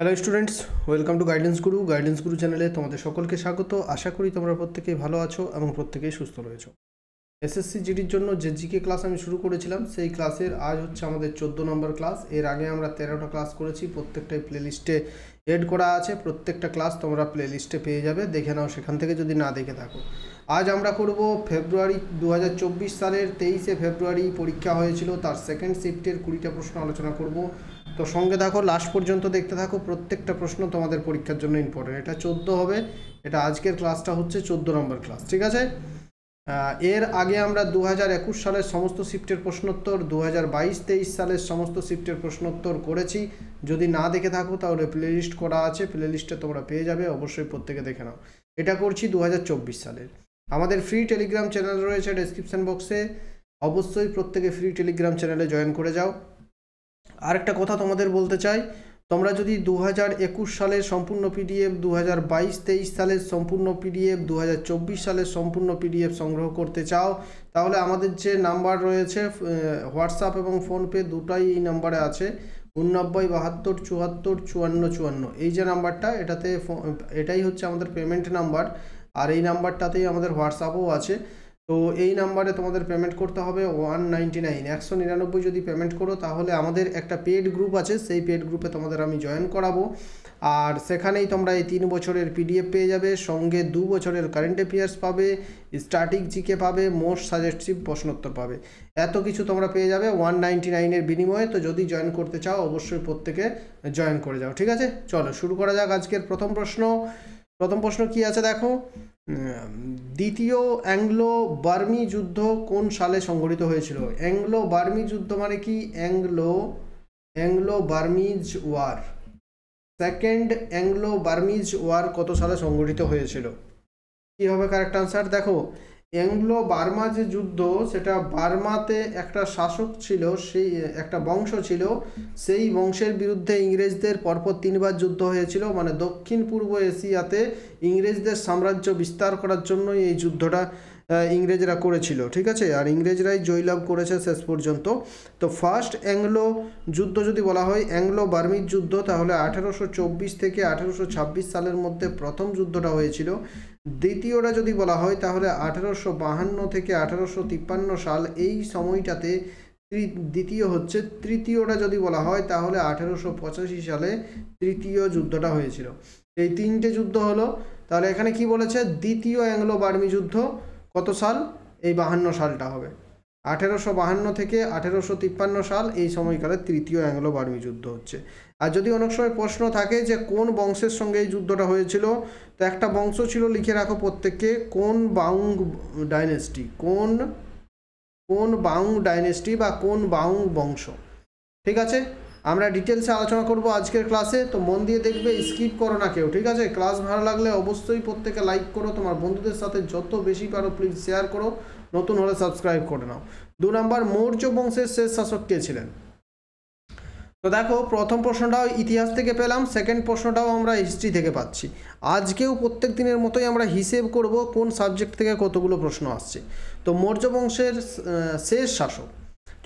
Hello students, welcome to guidance গুরু চ্যানেলে তোমাদের সকলকে স্বাগত। আশা করি তোমরা প্রত্যেকেই ভালো আছো এবং প্রত্যেকেই সুস্থ রয়েছো। এসএসসি জিডির জন্য যে জিকে ক্লাস আমি শুরু করেছিলাম সেই ক্লাসের আজ হচ্ছে আমাদের 14 নম্বর ক্লাস। এর আগে আমরা 13টা ক্লাস করেছি, প্রত্যেকটাই প্লেলিস্টে এড করা আছে। প্রত্যেকটা ক্লাস তোমরা প্লেলিস্টে পেয়ে যাবে, দেখে নাও সেখান থেকে যদি না দেখে থাকো। আজ আমরা করব ফেব্রুয়ারি 2024 সালের 23শে ফেব্রুয়ারি পরীক্ষা হয়েছিল, তার সেকেন্ড শিফটের 20টা প্রশ্ন আলোচনা করব। তো সঙ্গে থাকো, লাস্ট পর্যন্ত দেখতে থাকো। প্রত্যেকটা প্রশ্ন তোমাদের পরীক্ষার জন্য ইম্পর্টেন্ট। এটা 14 হবে, এটা আজকের ক্লাসটা হচ্ছে 14 নম্বর ক্লাস, ঠিক আছে। এর আগে আমরা 2021 সালের সমস্ত শিফটের প্রশ্নোত্তর, 2022-23 সালের সমস্ত শিফটের প্রশ্নোত্তর করেছি। যদি না দেখে থাকো তাহলে প্লেলিস্ট করা আছে, প্লেলিস্টে তোমরা পেয়ে যাবে, অবশ্যই প্রত্যেকে দেখে নাও। এটা করছি 2024 সালের। আমাদের ফ্রি টেলিগ্রাম চ্যানেল রয়েছে ডেসক্রিপশন বক্সে, অবশ্যই প্রত্যেকে ফ্রি টেলিগ্রাম চ্যানেলে জয়েন করে যাও। আরেকটা কথা তোমাদের বলতে চাই, তোমরা যদি 2021 সালের সম্পূর্ণ পিডিএফ, 2022-23 সালের সম্পূর্ণ পিডিএফ, 2024 সালের সম্পূর্ণ পিডিএফ সংগ্রহ করতে চাও, তাহলে আমাদের যে নাম্বার রয়েছে হোয়াটসঅ্যাপ এবং ফোনপে দুটাই এই নাম্বারে আছে, 89 72 74 54 54। এই যে নাম্বারটা, এটাই হচ্ছে আমাদের পেমেন্ট নাম্বার, আর এই নাম্বারটাতেই আমাদের হোয়াটসঅ্যাপও আছে। তো এই নাম্বারে তোমাদের পেমেন্ট করতে হবে 199, 199 যদি পেমেন্ট করো তাহলে আমাদের একটা পেড গ্রুপ আছে, সেই পেড গ্রুপে তোমাদের আমি জয়েন করাবো। আর সেখানেই তোমরা এই 3 বছরের পিডিএফ পেয়ে যাবে, সঙ্গে 2 বছরের কারেন্ট অ্যাফেয়ার্স পাবে, স্ট্যাটিক জিকে পাবে, মোস্ট সাজেস্টিভ প্রশ্নোত্তর পাবে। এত কিছু তোমরা পেয়ে যাবে 199-এর বিনিময়ে। তো যদি জয়েন করতে চাও অবশ্যই প্রত্যেকে জয়েন করে যাও, ঠিক আছে। চলো শুরু করা যাক আজকের প্রথম প্রশ্ন কি আছে দেখো। দ্বিতীয় অ্যাংলো বার্মি যুদ্ধ কোন সালে সংঘটিত হয়েছিল? অ্যাংলো বার্মি যুদ্ধ মানে কি? Anglo Burmese war. Second Anglo Burmese war কত সালে সংঘটিত হয়েছিল? কি হবে কারেক্ট আনসার? দেখো, অ্যাংলো বার্মা যে যুদ্ধ, সেটা বার্মাতে একটা শাসক ছিল, সেই একটা বংশ ছিল, সেই বংশের বিরুদ্ধে ইংরেজদের পরপর 3বার যুদ্ধ হয়েছিল। মানে দক্ষিণ পূর্ব এশিয়াতে ইংরেজদের সাম্রাজ্য বিস্তার করার জন্য এই যুদ্ধটা ইংরেজরা করেছিল, ঠিক আছে। আর ইংরেজরাই জয়লাভ করেছে শেষ পর্যন্ত। তো ফার্স্ট অ্যাংলো যুদ্ধ যদি বলা হয় অ্যাংলো বার্মিজ যুদ্ধ, তাহলে 1824 থেকে 1826 সালের মধ্যে প্রথম যুদ্ধটা হয়েছিল। দ্বিতীয়টা যদি বলা হয় তাহলে 1852 থেকে 1853 সাল, এই সময়টাতে দ্বিতীয় হচ্ছে। তৃতীয়টা যদি বলা হয় তাহলে 1885 সালে তৃতীয় যুদ্ধটা হয়েছিল। এই 3টে যুদ্ধ হলো। তাহলে এখানে কি বলেছে? দ্বিতীয় অ্যাংলো বার্মি যুদ্ধ কত সাল? এই 52 সালটা হবে। 1852 থেকে 1853 সাল, এই সময়কালে তৃতীয় অ্যাংলো বার্মি যুদ্ধ হচ্ছে। আর যদি অনেক সময় প্রশ্ন থাকে যে কোন বংশের সঙ্গে এই যুদ্ধটা হয়েছিল, তো একটা বংশ ছিল, লিখে রাখো প্রত্যেককে, কোন বাউং ডাইনেস্টি, কোন বাউং ডাইনেস্টি বা কোন বাউং বংশ, ঠিক আছে। আমরা ডিটেলসে আলোচনা করব আজকের ক্লাসে, তো মন দিয়ে দেখবে, স্কিপ করো না কেউ, ঠিক আছে। ক্লাস ভালো লাগলে অবশ্যই প্রত্যেকে লাইক করো, তোমার বন্ধুদের সাথে যত বেশি পারো প্লিজ শেয়ার করো, নতুন হলে সাবস্ক্রাইব করে নাও। 2 নম্বর, মৌর্য বংশের শেষ শাসক কে ছিলেন? তো দেখো, প্রথম প্রশ্নটাও ইতিহাস থেকে পেলাম, সেকেন্ড প্রশ্নটাও আমরা হিস্ট্রি থেকে পাচ্ছি। আজকেও প্রত্যেক দিনের মতোই আমরা হিসেব করব কোন সাবজেক্ট থেকে কতগুলো প্রশ্ন আসছে। তো মৌর্য বংশের শেষ শাসক,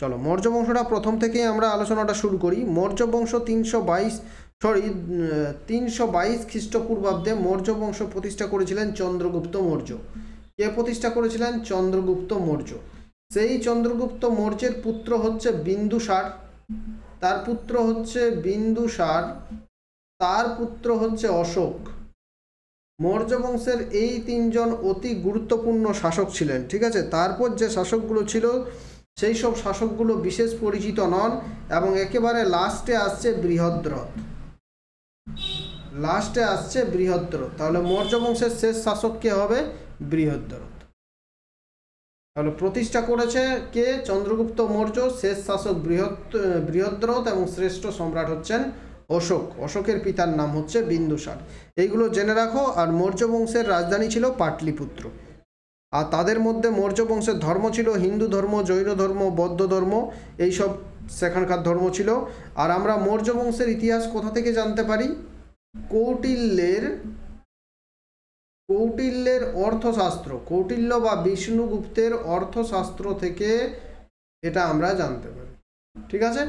চলো মৌর্য বংশটা প্রথম থেকেই আমরা আলোচনাটা শুরু করি। মৌর্য বংশ 322 খ্রিস্টপূর্বাব্দে মৌর্য বংশ প্রতিষ্ঠা করেছিলেন চন্দ্রগুপ্ত মৌর্য। কে প্রতিষ্ঠা করেছিলেন? চন্দ্রগুপ্ত মৌর্য। সেই চন্দ্রগুপ্ত মৌর্যের পুত্র হচ্ছে বিন্দুসার, তার পুত্র হচ্ছে বিন্দুসার, তার পুত্র হচ্ছে অশোক। মৌর্য বংশের এই 3জন অতি গুরুত্বপূর্ণ শাসক ছিলেন, ঠিক আছে। তারপর যে শাসকগুলো ছিল সেই সব শাসকগুলো বিশেষ পরিচিত নন, এবং একেবারে লাস্টে আসছে বৃহদ্রথ। তাহলে মৌর্য বংশের শেষ শাসক কে হবে? বৃহদ্রথ। তাহলে প্রতিষ্ঠা করেছে কে? চন্দ্রগুপ্ত মৌর্য। শেষ শাসক বৃহদ্রথ, এবং শ্রেষ্ঠ সম্রাট হচ্ছেন অশোকের পিতার নাম হচ্ছে বিন্দুসার। এইগুলো জেনে রাখো। আর মৌর্য বংশের রাজধানী ছিল পাটলিপুত্র। আর তাদের মধ্যে মৌর্য বংশের ধর্ম ছিল হিন্দু ধর্ম, জৈন ধর্ম, বৌদ্ধ ধর্ম, এইসব সেখানকার ধর্ম ছিল। আর আমরা মৌর্য বংশের ইতিহাস কোথা থেকে জানতে পারি? কৌটিল্যের অর্থশাস্ত্র, কৌটিল্য বা বিষ্ণুগুপ্তের অর্থশাস্ত্র থেকে এটা আমরা জানতে পারি, ঠিক আছে।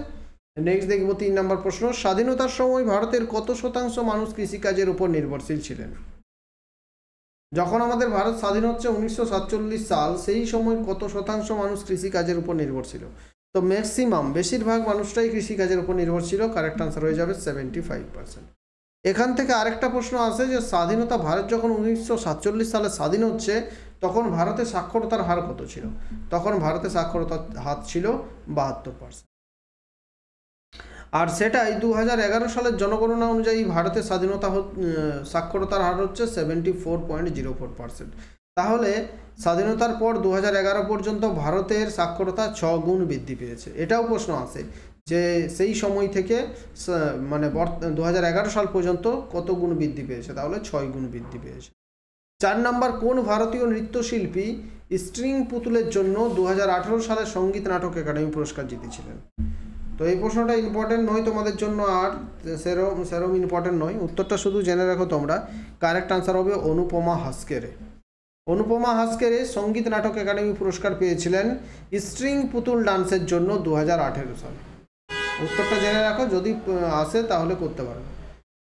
নেক্সট দেখব 3 নম্বর প্রশ্ন, স্বাধীনতার সময় ভারতের কত শতাংশ মানুষ কৃষিকাজের উপর নির্ভরশীল ছিলেন? যখন আমাদের ভারত স্বাধীন হচ্ছে 1947 সাল, সেই সময় কত শতাংশ মানুষ কৃষিকাজের উপর নির্ভরশীল? তো ম্যাক্সিমাম, বেশিরভাগ মানুষটাই কৃষিকাজের উপর নির্ভরশীল। কারেক্ট আনসার হয়ে যাবে 75%। এখান থেকে আরেকটা প্রশ্ন আসে যে স্বাধীনতা, ভারত যখন 1947 সালে স্বাধীন হচ্ছে তখন ভারতে সাক্ষরতার হার কত ছিল? তখন ভারতে সাক্ষরতার হার ছিল 72%। আর সেটাই 2011 সালের জনগণনা অনুযায়ী ভারতের সাক্ষরতার হার হচ্ছে 74.04%। তাহলে স্বাধীনতার পর 2011 পর্যন্ত ভারতের সাক্ষরতা 6 গুণ বৃদ্ধি পেয়েছে। এটাও প্রশ্ন আসে যে সেই সময় থেকে মানে 2011 সাল পর্যন্ত কত গুণ বৃদ্ধি পেয়েছে? তাহলে 6 গুণ বৃদ্ধি পেয়েছে। 4 নম্বর, কোন ভারতীয় নৃত্যশিল্পী স্ট্রিং পুতুলের জন্য 2018 সালে সঙ্গীত নাটক একাডেমি পুরস্কার জিতেছিলেন? তো এই প্রশ্নটা ইম্পর্টেন্ট নয় তোমাদের জন্য, আর সেরম ইম্পর্টেন্ট নয়, উত্তরটা শুধু জেনে রাখো তোমরা। কারেক্ট আনসার হবে অনুপমা হাসকেরে। অনুপমা হাসকেরে সঙ্গীত নাটক একাডেমি পুরস্কার পেয়েছিলেন স্ট্রিং পুতুল ডান্সের জন্য 2018 সালে। উত্তরটা জেনে রাখো, যদি আসে তাহলে করতে পারবে।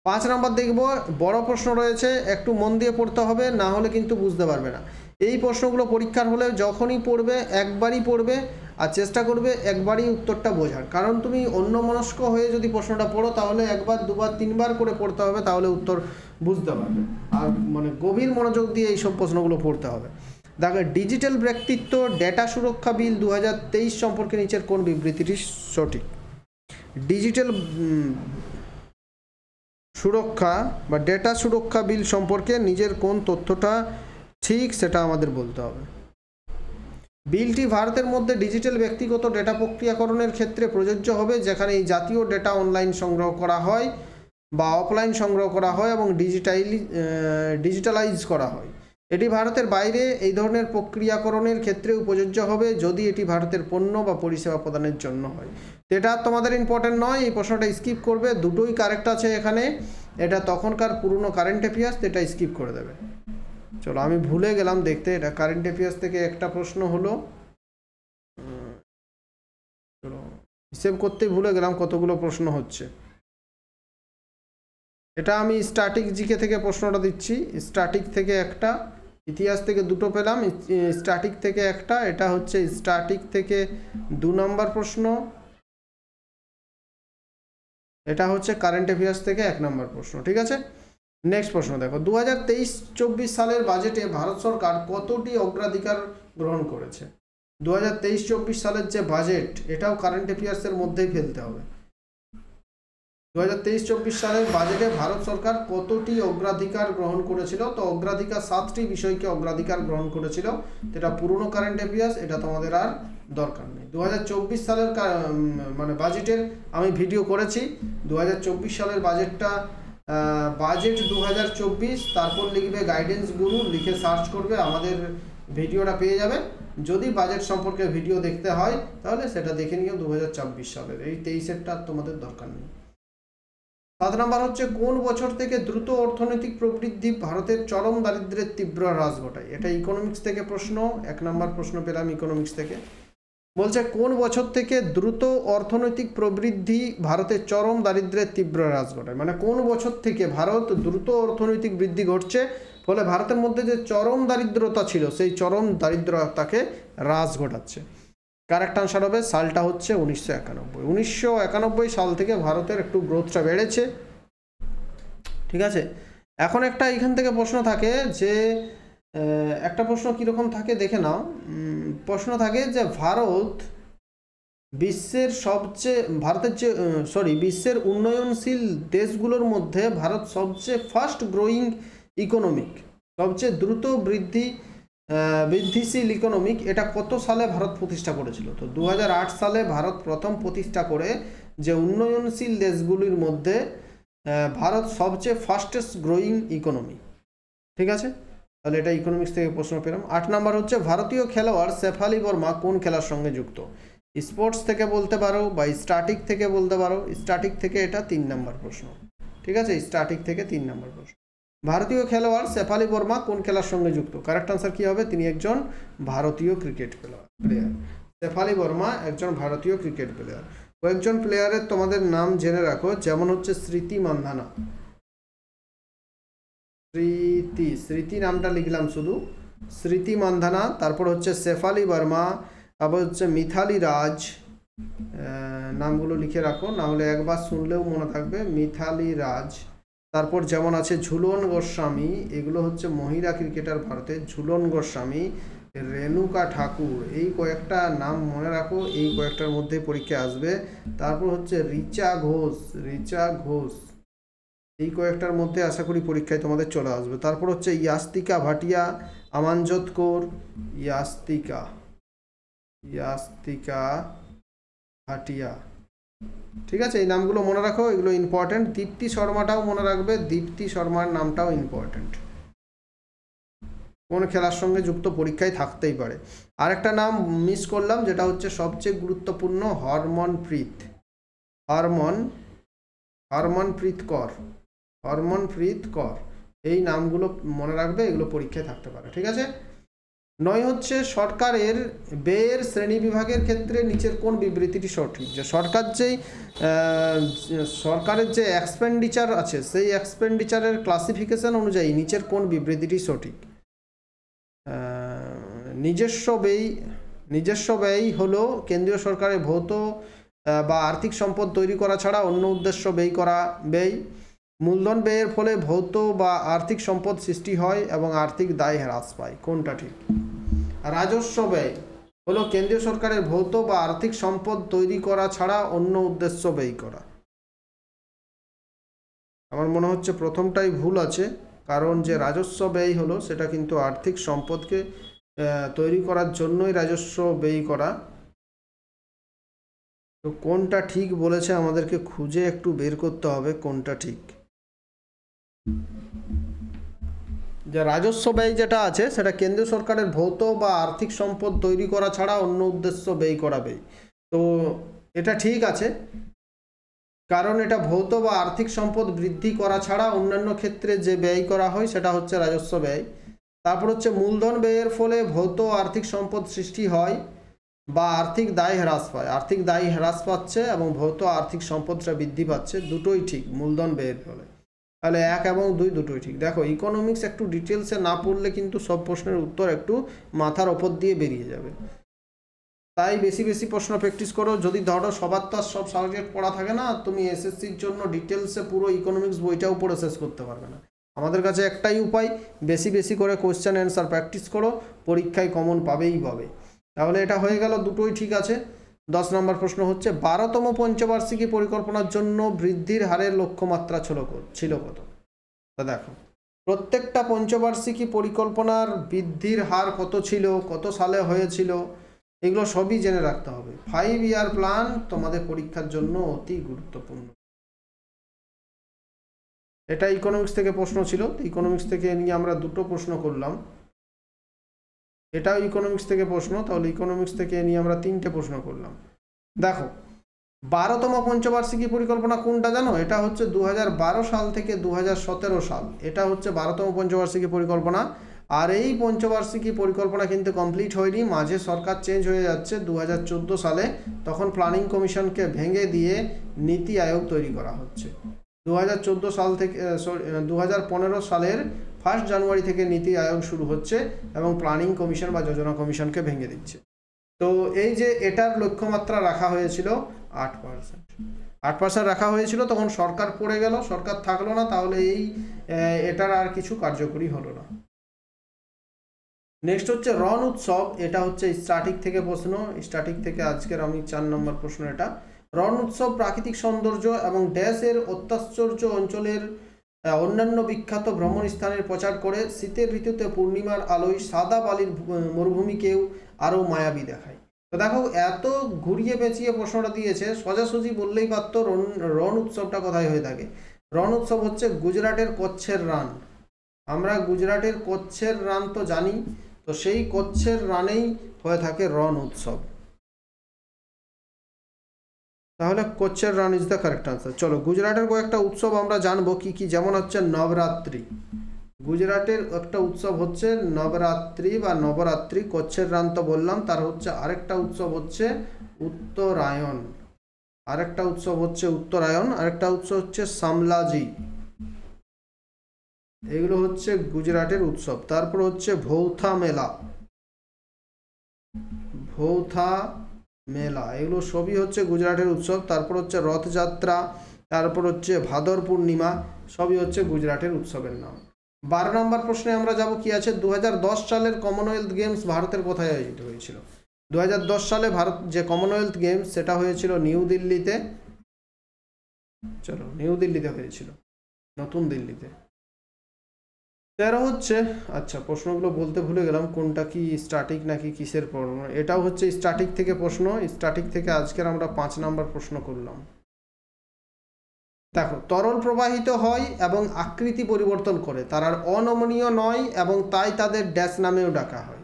5 নম্বর দেখব, বড় প্রশ্ন রয়েছে, একটু মন দিয়ে পড়তে হবে, না হলে কিন্তু বুঝতে পারবে না। এই প্রশ্নগুলো পরীক্ষার হলে যখনই পড়বে একবারই পড়বে, আর চেষ্টা করবে একবারই উত্তরটা বোঝার। কারণ তুমি অন্যমনস্ক হয়ে যদি প্রশ্নটা পড়ো তাহলে একবার, দুবার, তিনবার করে পড়তে হবে, তাহলে উত্তর বুঝতে পারবে। আর মানে গভীর মনোযোগ দিয়ে এইসব প্রশ্নগুলো পড়তে হবে। দেখো, ডিজিটাল ব্যক্তিত্ব ডেটা সুরক্ষা বিল 2023 সম্পর্কে নিচের কোন বিবৃতিটি সঠিক? ডিজিটাল সুরক্ষা বা ডেটা সুরক্ষা বিল সম্পর্কে নিজের কোন তথ্যটা ঠিক সেটা আমাদের বলতে হবে। বিলটি ভারতের মধ্যে ডিজিটাল ব্যক্তিগত ডেটা প্রক্রিয়াকরণের ক্ষেত্রে প্রযোজ্য হবে, যেখানে এই জাতীয় ডেটা অনলাইন সংগ্রহ করা হয় বা অফলাইন সংগ্রহ করা হয় এবং ডিজিটালাইজ করা হয়। এটি ভারতের বাইরে এই ধরনের প্রক্রিয়াকরণের ক্ষেত্রেও প্রযোজ্য হবে যদি এটি ভারতের পণ্য বা পরিষেবা প্রদানের জন্য হয়। এটা তোমাদের ইম্পর্টেন্ট নয়, এই প্রশ্নটা স্কিপ করবে। দুটোই কারেক্ট আছে এখানে। এটা তখনকার পুরনো কারেন্ট অ্যাফেয়ার্স, এটা স্কিপ করে দেবে। চলো, আমি ভুলে গেলাম দেখতে, এটা কারেন্ট অ্যাফেয়ার্স থেকে একটা প্রশ্ন হলো। চলো, হিসেব করতেই ভুলে গেলাম কতগুলো প্রশ্ন হচ্ছে। এটা আমি স্ট্যাটিক জিকে থেকে প্রশ্নটা দিচ্ছি। স্ট্যাটিক থেকে একটা, ইতিহাস থেকে দুটো পেলাম, স্ট্যাটিক থেকে একটা। এটা হচ্ছে স্ট্যাটিক থেকে 2 নম্বর প্রশ্ন। এটা হচ্ছে কারেন্ট অ্যাফেয়ার্স থেকে 1 নম্বর প্রশ্ন। ঠিক আছে, নেক্সট প্রশ্ন দেখো, 2023-24 সালের বাজেটে ভারত সরকার কতটি অগ্রাধিকার গ্রহণ করেছে? 2023-24 সালের যে বাজেট, এটাও কারেন্ট অ্যাফেয়ার্সের মধ্যেই ফেলতে হবে। 2023-24 সালের বাজেটে ভারত সরকার কতটি অগ্রাধিকার গ্রহণ করেছিল? তো অগ্রাধিকার 7টি বিষয়কে অগ্রাধিকার গ্রহণ করেছিল। এটা পুরনো কারেন্ট অ্যাফেয়ার্স, এটা তোমাদের আর দরকার নেই। 2024 সালের মানে বাজেটের আমি ভিডিও করেছি। 2024 সালের বাজেটটা, বাজেট 2024, তারপর লিখবে গাইডেন্স গুরু, লিখে সার্চ করবে, আমাদের ভিডিওটা পেয়ে যাবে। যদি বাজেট সম্পর্কে ভিডিও দেখতে হয় তাহলে সেটা দেখে নিও 2024 সালের, এই 23-এরটা তোমাদের দরকার নেই। 7 নম্বর হচ্ছে, কোন বছর থেকে দ্রুত অর্থনৈতিক প্রবৃদ্ধি ভারতের চরম দারিদ্র্যের তীব্র হ্রাস ঘটায়? এটা ইকোনমিক্স থেকে প্রশ্ন, 1 নম্বর প্রশ্ন পেলাম ইকোনমিক্স থেকে। বলছে কোন বছর থেকে দ্রুত অর্থনৈতিক প্রবৃদ্ধি ভারতের চরম দারিদ্র্যের তীব্র হ্রাস ঘটায়, মানে কোন বছর থেকে ভারত দ্রুত অর্থনৈতিক বৃদ্ধি ঘটছে, ফলে ভারতের মধ্যে যে চরম দারিদ্রতা ছিল সেই চরম দারিদ্রতাকে হ্রাস ঘটাচ্ছে। কারেক্ট আনসার হবে, সালটা হচ্ছে 1991। 1991 সাল থেকে ভারতের একটু গ্রোথটা বেড়েছে। ঠিক আছে, এখন একটা এখান থেকে প্রশ্ন থাকে যে, একটা প্রশ্ন কীরকম থাকে দেখে নাও। প্রশ্ন থাকে যে বিশ্বের উন্নয়নশীল দেশগুলোর মধ্যে ভারত সবচেয়ে ফাস্ট গ্রোয়িং ইকোনমিক, সবচেয়ে দ্রুত বৃদ্ধিশীল ইকোনমিক, এটা কত সালে ভারত প্রতিষ্ঠা করেছিল? তো 2008 সালে ভারত প্রথম প্রতিষ্ঠা করে যে উন্নয়নশীল দেশগুলির মধ্যে ভারত সবচেয়ে ফাস্টেস্ট গ্রোয়িং ইকোনমি। ঠিক আছে, তাহলে এটা ইকোনমিক্স থেকে প্রশ্ন পেলাম। 8 নম্বর হচ্ছে, ভারতীয় খেলোয়াড় শেফালি বর্মা কোন খেলার সঙ্গে যুক্ত? স্পোর্টস থেকে বলতে পারো বা স্ট্যাটিক থেকে বলতে পারো। স্ট্যাটিক থেকে এটা 3 নম্বর প্রশ্ন। ঠিক আছে, স্ট্যাটিক থেকে 3 নম্বর প্রশ্ন। ভারতীয় খেলোয়াড় শেফালি বর্মা কোন খেলার সঙ্গে যুক্ত? কারেক্ট আনসার কি হবে? তিনি একজন ভারতীয় ক্রিকেট প্লেয়ার। শেফালি বর্মা একজন ভারতীয় ক্রিকেট প্লেয়ার। কয়েকজন প্লেয়ারের তোমাদের নাম জেনে রাখো, যেমন হচ্ছে স্মৃতি মান্ধানা, স্মৃতি নামটা লিখলাম শুধু, স্মৃতি মান্ধানা। তারপর হচ্ছে শেফালি বর্মা, তারপর হচ্ছে মিথালি রাজ, নামগুলো লিখে রাখো, না হলে একবার শুনলেও মনে থাকবে, মিথালি রাজ। তারপর যেমন আছে ঝুলন গোস্বামী, এগুলো হচ্ছে মহিলা ক্রিকেটার ভারতে, ঝুলন গোস্বামী, রেণুকা ঠাকুর, এই কয়েকটা নাম মনে রাখো, এই কয়েকটার মধ্যে পরীক্ষায় আসবে। তারপর হচ্ছে রিচা ঘোষ, এই কয়েকটার মধ্যে আশা করি পরীক্ষায় তোমাদের চলে আসবে। তারপর হচ্ছে ইয়াস্তিকা ভাটিয়া, আমানজত কৌর, ইয়াস্তিকা ভাটিয়া, ঠিক আছে, এই নামগুলো মনে রাখো, এগুলো ইম্পর্টেন্ট। দীপ্তি শর্মাটাও মনে রাখবে, দীপ্তি শর্মার নামটাও ইম্পর্টেন্ট, কোন খেলার সঙ্গে যুক্ত পরীক্ষায় থাকতেই পারে। আরেকটা নাম মিস করলাম, যেটা হচ্ছে সবচেয়ে গুরুত্বপূর্ণ, হরমনপ্রীত কর, এই নামগুলো মনে রাখবে, এগুলো পরীক্ষায় থাকতে পারে, ঠিক আছে। 9 হচ্ছে সরকারের ব্যয়ের শ্রেণী বিভাগের ক্ষেত্রে নিচের কোন বিবৃতিটি সঠিক। যে সরকারের যে এক্সপেন্ডিচার আছে, সেই এক্সপেন্ডিচারের ক্লাসিফিকেশন অনুযায়ী নিচের কোন বিবৃতিটি সঠিক। নিজস্ব ব্যয় হলো কেন্দ্রীয় সরকারের ভৌত বা আর্থিক সম্পদ তৈরি করা ছাড়া অন্য উদ্দেশ্য ব্যয়। মূলধন ব্যয়ের ফলে ভৌত বা আর্থিক সম্পদ সৃষ্টি হয় এবং আর্থিক দায় হ্রাস পায়, কোনটা ঠিক। রাজস্ব ব্যয় হলো কেন্দ্রীয় সরকারের ভৌত বা আর্থিক সম্পদ তৈরি করা ছাড়া অন্য উদ্দেশ্য ব্যয় করা। আমার মনে হচ্ছে প্রথমটাই ভুল আছে, কারণ যে রাজস্ব ব্যয় হলো সেটা কিন্তু আর্থিক সম্পদকে তৈরি করার জন্যই রাজস্ব ব্যয় করা। তো কোনটা ঠিক বলেছে আমাদেরকে খুঁজে একটু বের করতে হবে কোনটা ঠিক। যে রাজস্ব ব্যয় যেটা আছে সেটা কেন্দ্রীয় সরকারের ভৌত বা আর্থিক সম্পদ তৈরি করা ছাড়া অন্য উদ্দেশ্য ব্যয় করা ব্যয়। তো এটা ঠিক আছে, কারণ এটা ভৌত বা আর্থিক সম্পদ বৃদ্ধি করা ছাড়া অন্যান্য ক্ষেত্রে যে ব্যয় করা হয় সেটা হচ্ছে রাজস্ব ব্যয়। তারপর হচ্ছে মূলধন ব্যয়ের ফলে ভৌত আর্থিক সম্পদ সৃষ্টি হয় বা আর্থিক দায় হ্রাস পায়, আর্থিক দায় হ্রাস পাচ্ছে এবং ভৌত আর্থিক সম্পদটা বৃদ্ধি পাচ্ছে, দুটোই ঠিক মূলধন ব্যয়ের ফলে। তাহলে 1 এবং 2 দুটোই ঠিক। দেখো ইকোনমিক্স একটু ডিটেলসে না পড়লে কিন্তু সব প্রশ্নের উত্তর একটু মাথার ওপর দিয়ে বেরিয়ে যাবে, তাই বেশি বেশি প্রশ্ন প্র্যাকটিস করো। যদি ধরো সবার তো সব সাবজেক্ট পড়া থাকে না, তুমি এসএসসির জন্য ডিটেলসে পুরো ইকোনমিক্স বইটাও পড়ে শেষ করতে পারবে না। আমাদের কাছে একটাই উপায়, বেশি বেশি করে কোয়েশ্চেন অ্যান্সার প্র্যাকটিস করো, পরীক্ষায় কমন পাবেই পাবে। তাহলে এটা হয়ে গেল, দুটোই ঠিক আছে। 10 নম্বর প্রশ্ন হচ্ছে 12তম পঞ্চবার্ষিকী পরিকল্পনার জন্য বৃদ্ধির হারের লক্ষ্যমাত্রা ছিল কত। তা দেখো প্রত্যেকটা পঞ্চবার্ষিকী পরিকল্পনার বৃদ্ধির হার কত ছিল, কত সালে হয়েছিল, এগুলো সবই জেনে রাখতে হবে। 5 ইয়ার প্ল্যান তোমাদের পরীক্ষার জন্য অতি গুরুত্বপূর্ণ। এটা ইকোনমিক্স থেকে প্রশ্ন ছিল, ইকোনমিক্স থেকে নিয়ে আমরা দুটো প্রশ্ন করলাম। এটাও ইকোনমিক্স থেকে প্রশ্ন, তাহলে ইকোনমিক্স থেকে নিয়ে আমরা 3টে প্রশ্ন করলাম। দেখো 12তম পঞ্চবার্ষিকী পরিকল্পনা কোনটা জানো, এটা হচ্ছে 2012 সাল থেকে 2017 সাল, এটা হচ্ছে 12তম পঞ্চবার্ষিকী পরিকল্পনা। আর এই পঞ্চবার্ষিকী পরিকল্পনা কিন্তু কমপ্লিট হয়নি, মাঝে সরকার চেঞ্জ হয়ে যাচ্ছে 2014 সালে, তখন প্ল্যানিং কমিশনকে ভেঙে দিয়ে নীতি আয়োগ তৈরি করা হচ্ছে। 2014 সাল থেকে 2015 সালের 1 জানুয়ারি থেকে নীতি আয়োগ শুরু হচ্ছে এবং প্ল্যানিং কমিশন বা যোজনা কমিশনকে ভেঙে দিচ্ছে। তো এই যে এটার লক্ষ্যমাত্রা রাখা হয়েছিল 8% রাখা হয়েছিল, তখন সরকার পড়ে গেল, সরকার থাকলো না, তাহলে এটার আর কিছু কার্যকরী হলো না। নেক্সট হচ্ছে রণ উৎসব, এটা হচ্ছে স্ট্যাটিক থেকে প্রশ্ন, স্ট্যাটিক থেকে আজকের আমি 4 নম্বর প্রশ্ন। এটা রণ উৎসব প্রাকৃতিক সৌন্দর্য এবং দেশের অত্যাশ্চর্য অঞ্চলের অন্যান্য বিখ্যাত ভ্রমণ স্থানের প্রচার করে শীতের ঋতুতে পূর্ণিমার আলোয় সাদা বালির মরুভূমিকেও আরও মায়াবী দেখায়। তো দেখো এত ঘুরিয়ে পেঁচিয়ে প্রশ্নটা দিয়েছে, সোজাসুজি বললেই পারতো রণ উৎসবটা কোথায় হয়ে থাকে। রণ উৎসব হচ্ছে গুজরাটের কচ্ছের রান, আমরা গুজরাটের কচ্ছের রান তো জানি, তো সেই কচ্ছের রানেই হয়ে থাকে রণ উৎসব। তাহলে কচ্ছের Rann is the correct answer. চলো গুজরাটের কয়েকটা উৎসব আমরা জানবো কি কি, যেমন হচ্ছে নবরাত্রি, গুজরাটের একটা উৎসব হচ্ছে নবরাত্রি বা নবরাত্রি। কচ্ছের রান তো বললাম, তার হচ্ছে আরেকটা উৎসব হচ্ছে উত্তরায়ণ, আরেকটা উৎসব হচ্ছে উত্তরায়ণ, আরেকটা উৎসব হচ্ছে সামলাজি, এগুলো হচ্ছে গুজরাটের উৎসব। তারপর হচ্ছে ভৌথা মেলা, ভৌথা মেলা, এগুলো সবই হচ্ছে গুজরাটের উৎসব। তারপর হচ্ছে রথযাত্রা, তারপর হচ্ছে ভাদর পূর্ণিমা, সবই হচ্ছে গুজরাটের উৎসবের নাম। 12 নম্বর প্রশ্নে আমরা যাব, কি আছে, 2010 সালের কমনওয়েলথ গেমস ভারতের কোথায় আয়োজিত হয়েছিল? 2010 সালে ভারত যে কমনওয়েলথ গেমস সেটা হয়েছিল নিউ দিল্লিতে, চলো নিউ দিল্লিতে হয়েছিল, নতুন দিল্লিতে। 13 হচ্ছে, আচ্ছা প্রশ্নগুলো বলতে ভুলে গেলাম, কোনটা কি স্ট্যাটিক নাকি কিসের প্রশ্ন, এটাও হচ্ছে স্ট্যাটিক থেকে প্রশ্ন। স্ট্যাটিক থেকে আজকের আমরা 5 নম্বর প্রশ্ন করলাম। দেখো, তরল প্রবাহিত হয় এবং আকৃতি পরিবর্তন করে, তারা অনমনীয় নয় এবং তাই তাদের ড্যাশ নামেও ডাকা হয়।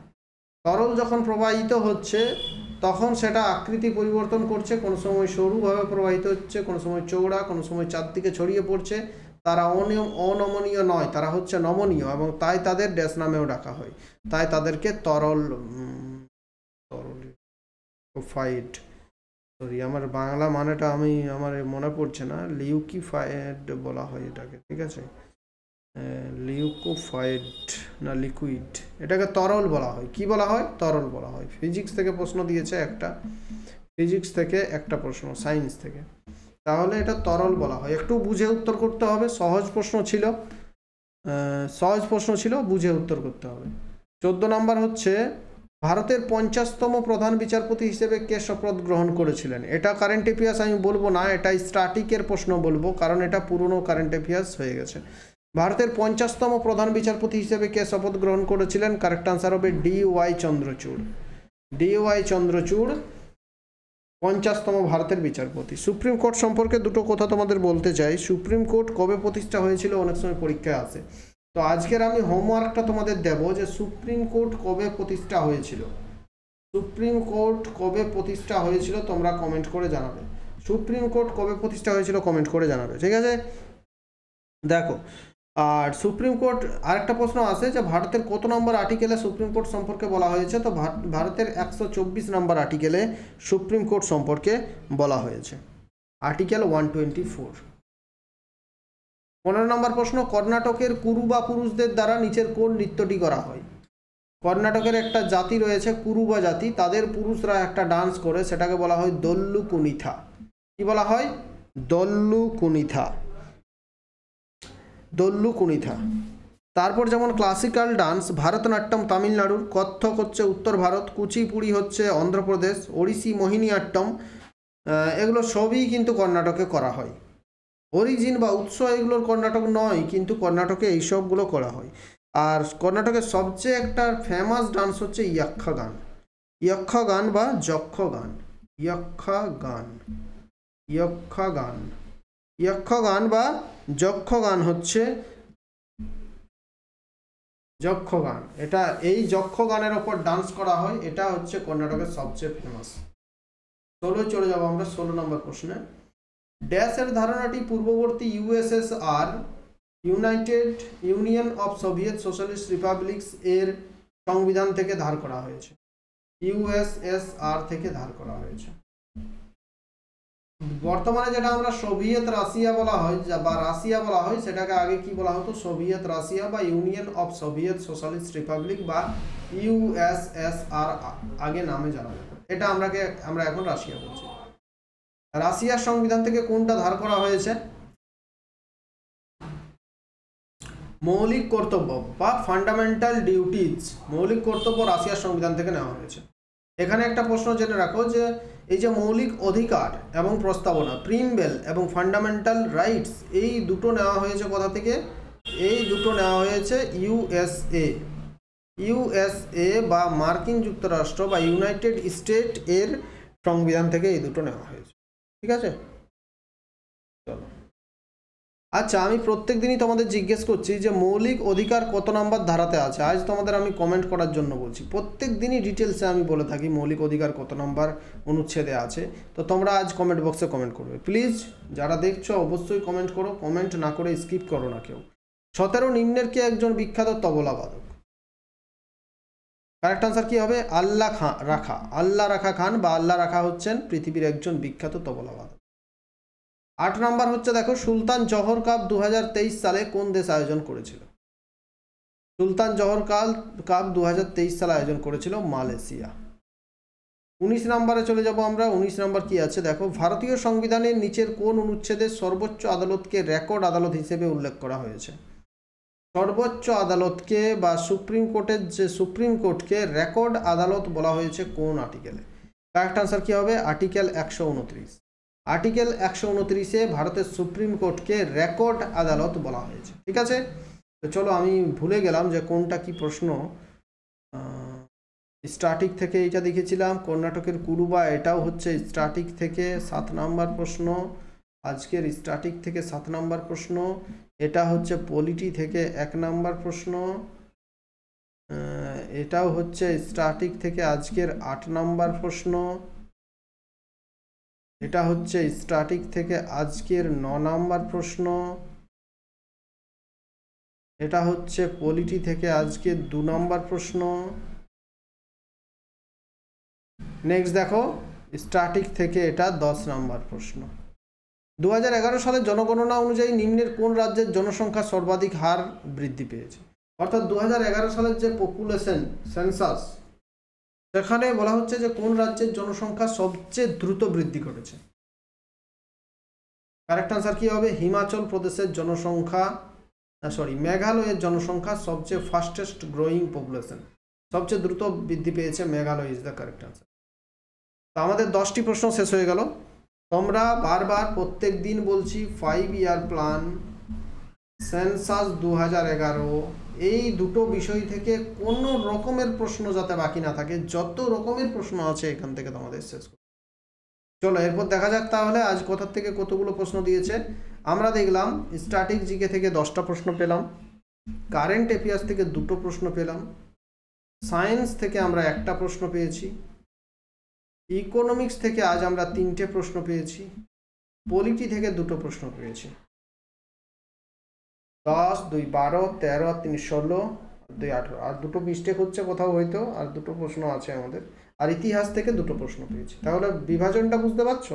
তরল যখন প্রবাহিত হচ্ছে তখন সেটা আকৃতি পরিবর্তন করছে, কোনো সময় সরুভাবে প্রবাহিত হচ্ছে, কোনো সময় চৌড়া, কোনো সময় চারদিকে ছড়িয়ে পড়ছে। তারা অনমনীয় নয়, তারা হচ্ছে নমনীয় এবং তাই তাদের ড্যাশ নামেও ডাকা হয়। তাই তাদেরকে তরল ফাইড, সরি আমার বাংলা মানেটা আমার মনে পড়ছে না, লিউকিফাইড বলা হয় এটাকে, ঠিক আছে, লিউকোফাইড না লিকুইড, এটাকে তরল বলা হয়। কি বলা হয়? তরল বলা হয়। ফিজিক্স থেকে প্রশ্ন দিয়েছে একটা, ফিজিক্স থেকে একটা প্রশ্ন, সায়েন্স থেকে, তাহলে এটা তরল বলা হয়। একটু বুঝে উত্তর করতে হবে, সহজ প্রশ্ন ছিল, বুঝে উত্তর করতে হবে। 14 নম্বর হচ্ছে, ভারতের 50তম প্রধান বিচারপতি হিসেবে কে শপথ গ্রহণ করেছিলেন? এটা কারেন্ট অ্যাফেয়ার্স আমি বলবো না, এটা স্ট্যাটিকের প্রশ্ন বলবো, কারণ এটা পুরনো কারেন্ট অ্যাফেয়ার্স হয়ে গেছে। ভারতের 50তম প্রধান বিচারপতি হিসেবে কে শপথ গ্রহণ করেছিলেন? কারেক্ট আনসার হবে DY চন্দ্রচূড়। DY চন্দ্রচূড় 50তম ভারতের বিচারপতি। সুপ্রিম কোর্ট সম্পর্কে দুটো কথা তোমাদের বলতে চাই। সুপ্রিম কোর্ট কবে প্রতিষ্ঠা হয়েছিল? অনেক সময় পরীক্ষায় আসে, তো আজকের আমি হোমওয়ার্কটা তোমাদের দেব যে সুপ্রিম কোর্ট কবে প্রতিষ্ঠা হয়েছিল। সুপ্রিম কোর্ট কবে প্রতিষ্ঠা হয়েছিল তোমরা কমেন্ট করে জানাবে। সুপ্রিম কোর্ট কবে প্রতিষ্ঠা হয়েছিল কমেন্ট করে জানাবে, ঠিক আছে? দেখো, আর সুপ্রিম কোর্ট আরেকটা প্রশ্ন আছে যে ভারতের কত নম্বর আর্টিকেলে সুপ্রিম কোর্ট সম্পর্কে বলা হয়েছে? তো ভারতের 124 নম্বর আর্টিকেলে সুপ্রিম কোর্ট সম্পর্কে বলা হয়েছে, আর্টিকেল 124। 15 নম্বর প্রশ্ন, কর্ণাটকের কুরুবা পুরুষদের দ্বারা নিচের কোন নৃত্যটি করা হয়? কর্ণাটকের একটা জাতি রয়েছে কুরুবা জাতি, তাদের পুরুষরা একটা ডান্স করে, সেটাকে বলা হয় দল্লু কুনিথা। কি বলা হয়? দল্লু কুনিথা, দল্লু কুনিথা। তারপর যেমন ক্লাসিক্যাল ডান্স ভারতনাট্যম তামিলনাড়ুর, কত্থক হচ্ছে উত্তর ভারত, কুচিপুড়ি হচ্ছে অন্ধ্রপ্রদেশ, ওড়িশি মোহিনীআট্টম, এগুলো সবই কিন্তু কর্ণাটকে করা হয়। অরিজিন বা উৎস এগুলোর কর্ণাটক নয়, কিন্তু কর্ণাটকে এইসবগুলো করা হয়। আর কর্ণাটকের সবচেয়ে একটা ফেমাস ডান্স হচ্ছে ইয়ক্ষগান, ইয়ক্ষগান বা যক্ষগান, ইয়ক্ষগান, ইয়ক্ষগান, ইয়ক্ষগান বা যক্ষগান হচ্ছে যক্ষগান। এটা এই যক্ষগানের ওপর ডান্স করা হয়, এটা হচ্ছে কর্ণাটকের সবচেয়ে ফেমাস। 16 চলে যাবো আমরা 16 নম্বর প্রশ্নে। ড্যাশের ধারণাটি পূর্ববর্তী USSR, United union of Soviet socialist republics এর সংবিধান থেকে ধার করা হয়েছে। USSR থেকে ধার করা হয়েছে। বর্তমানে যেটা আমরা সোভিয়েত রাশিয়া বলা হয় বা রাশিয়া বলা হয়, সেটাকে আগে কি বলা হতো? সোভিয়েত রাশিয়া বা union of Soviet socialist Republic বা USSR আগে নামে জানা যেত। এটা আমরা এখন রাশিয়া বলছি। রাশিয়ার সংবিধান থেকে কোনটা ধার করা হয়েছে? মৌলিক কর্তব্য বা ফান্ডামেন্টাল ডিউটিজ, মৌলিক কর্তব্য রাশিয়ার সংবিধান থেকে নেওয়া হয়েছে। এখানে একটা প্রশ্ন জেনে রাখো যে এই যে মৌলিক অধিকার এবং প্রস্তাবনা, প্রিমবেল এবং ফান্ডামেন্টাল রাইটস, এই দুটো নেওয়া হয়েছে কোথা থেকে? এই দুটো নেওয়া হয়েছে USA বা মার্কিন যুক্তরাষ্ট্র বা ইউনাইটেড স্টেট এর সংবিধান থেকে এই দুটো নেওয়া হয়েছে, ঠিক আছে? চলো, আচ্ছা আমি প্রত্যেক দিনই তোমাদের জিজ্ঞেস করছি যে মৌলিক অধিকার কত নম্বর ধারাতে আছে। আজ তোমাদের আমি কমেন্ট করার জন্য বলছি, প্রত্যেক দিনই ডিটেলসে আমি বলে থাকি মৌলিক অধিকার কত নম্বর অনুচ্ছেদে আছে। তো তোমরা আজ কমেন্ট বক্সে কমেন্ট করবে প্লিজ, যারা দেখছো অবশ্যই কমেন্ট করো, কমেন্ট না করে স্কিপ করো না কেউ। 17 নিম্নের কে একজন বিখ্যাত তবলাবাদক? কারেক্ট আনসার কি হবে? আল্লাহ রাখা খান বা আল্লাহ রাখা হচ্ছেন পৃথিবীর একজন বিখ্যাত তবলাবাদক। 8 নাম্বার হচ্ছে দেখো, সুলতান জহর কাপ 2023 সালে কোন দেশ আয়োজন করেছিল? সুলতান জহর কাপ 2023 সালে আয়োজন করেছিল মালয়েশিয়া। 19 নম্বরে চলে যাব আমরা। 19 নম্বর কি আছে দেখো, ভারতীয় সংবিধানের নিচের কোন অনুচ্ছেদে সর্বোচ্চ আদালতকে রেকর্ড আদালত হিসেবে উল্লেখ করা হয়েছে? সর্বোচ্চ আদালতকে বা সুপ্রিম কোর্টকে রেকর্ড আদালত বলা হয়েছে কোন আর্টিকেলে? কারেক্ট আনসার কি হবে? আর্টিকেল 129। আর্টিকেল 129-এ ভারতের সুপ্রিম কোর্টকে রেকর্ড আদালত বলা হয়েছে। ঠিক আছে, তো চলো, আমি ভুলে গেলাম যে কোনটা কি প্রশ্ন। স্ট্যাটিক থেকে এইটা দেখেছিলাম, কর্ণাটকের কুরুবা, এটাও হচ্ছে স্ট্যাটিক থেকে 7 নাম্বার প্রশ্ন। আজকের স্ট্যাটিক থেকে 7 নাম্বার প্রশ্ন। এটা হচ্ছে পলিটি থেকে 1 নাম্বার প্রশ্ন। এটাও হচ্ছে স্ট্যাটিক থেকে আজকের 8 নাম্বার প্রশ্ন। এটা হচ্ছে স্ট্যাটিক থেকে আজকের 9 নাম্বার প্রশ্ন। এটা হচ্ছে পলিটি থেকে আজকের 2 নাম্বার প্রশ্ন। নেক্সট দেখো, স্ট্যাটিক থেকে এটা 10 নাম্বার প্রশ্ন। 2011 সালের জনগণনা অনুযায়ী নিম্নের কোন রাজ্যের জনসংখ্যা সর্বাধিক হার বৃদ্ধি পেয়েছে? অর্থাৎ 2011 সালের যে পপুলেশন সেন্সাস, সেখানে বলা হচ্ছে যে কোন রাজ্যের জনসংখ্যা সবচেয়ে দ্রুত বৃদ্ধি ঘটেছে। কারেক্ট আনসার কি হবে? হিমাচল প্রদেশের জনসংখ্যা, মেঘালয়ের জনসংখ্যা সবচেয়ে ফাস্টেস্ট গ্রোয়িং পপুলেশন, সবচেয়ে দ্রুত বৃদ্ধি পেয়েছে Meghalaya is the correct answer. তো আমাদের 10টি প্রশ্ন শেষ হয়ে গেল। তোমরা বারবার প্রত্যেক দিন বলছি 5 ইয়ার প্ল্যান, সেন্সাস 2011, এই দুটো বিষয় থেকে কোনো রকমের প্রশ্ন যাতে বাকি না থাকে, যত রকমের প্রশ্ন আছে এখান থেকে তোমাদের শেষ করো। চলো এরপর দেখা যাক তাহলে আজ কোথা থেকে কতগুলো প্রশ্ন দিয়েছে। আমরা দেখলাম স্ট্যাটিক জিকে থেকে 10টা প্রশ্ন পেলাম, কারেন্ট অ্যাফেয়ার্স থেকে 2টো প্রশ্ন পেলাম, সায়েন্স থেকে আমরা 1টা প্রশ্ন পেয়েছি, ইকোনমিক্স থেকে আজ আমরা 3টে প্রশ্ন পেয়েছি, পলিটি থেকে 2টো প্রশ্ন পেয়েছি। 10, 2, 12, 13, 3, 16, 2, 18, আর 2টো মিস্টেক হচ্ছে কোথাও হয়তো, আর 2টো প্রশ্ন আছে আমাদের, আর ইতিহাস থেকে 2টো প্রশ্ন পেয়েছি। তাহলে বিভাজনটা বুঝতে পারছো?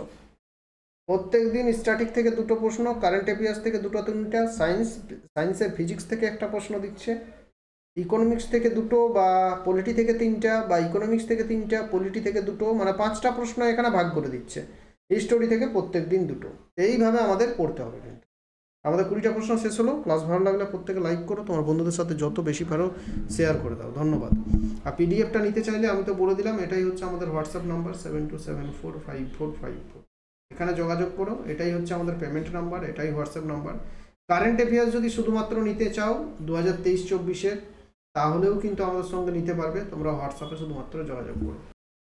প্রত্যেক দিন স্ট্যাটিক থেকে 2টো প্রশ্ন, কারেন্ট অ্যাফেয়ার্স থেকে 2টো 3টা, সায়েন্সের ফিজিক্স থেকে 1টা প্রশ্ন দিচ্ছে, ইকোনমিক্স থেকে 2টো, বা পলিটি থেকে 3টা, বা ইকোনমিক্স থেকে 3টা, পলিটি থেকে 2টো, মানে 5টা প্রশ্ন এখানে ভাগ করে দিচ্ছে। হিস্টোরি থেকে প্রত্যেক দিন 2টো। এইভাবে আমাদের পড়তে হবে। কিন্তু আমাদের 20টা প্রশ্ন শেষ হলো। ক্লাস ভালো লাগলে প্রত্যেকে লাইক করো, তোমার বন্ধুদের সাথে যত বেশি পারো শেয়ার করে দাও। ধন্যবাদ। আর পিডিএফটা নিতে চাইলে আমি তো বলে দিলাম, এটাই হচ্ছে আমাদের হোয়াটসঅ্যাপ নাম্বার 72745454। এখানে যোগাযোগ করো। এটাই হচ্ছে আমাদের পেমেন্ট নাম্বার, এটাই হোয়াটসঅ্যাপ নাম্বার। কারেন্ট অ্যাফেয়ার্স যদি শুধুমাত্র নিতে চাও 2023-24-এর, তাহলেও কিন্তু আমাদের সঙ্গে নিতে পারবে। তোমরা হোয়াটসঅ্যাপে শুধুমাত্র যোগাযোগ করো।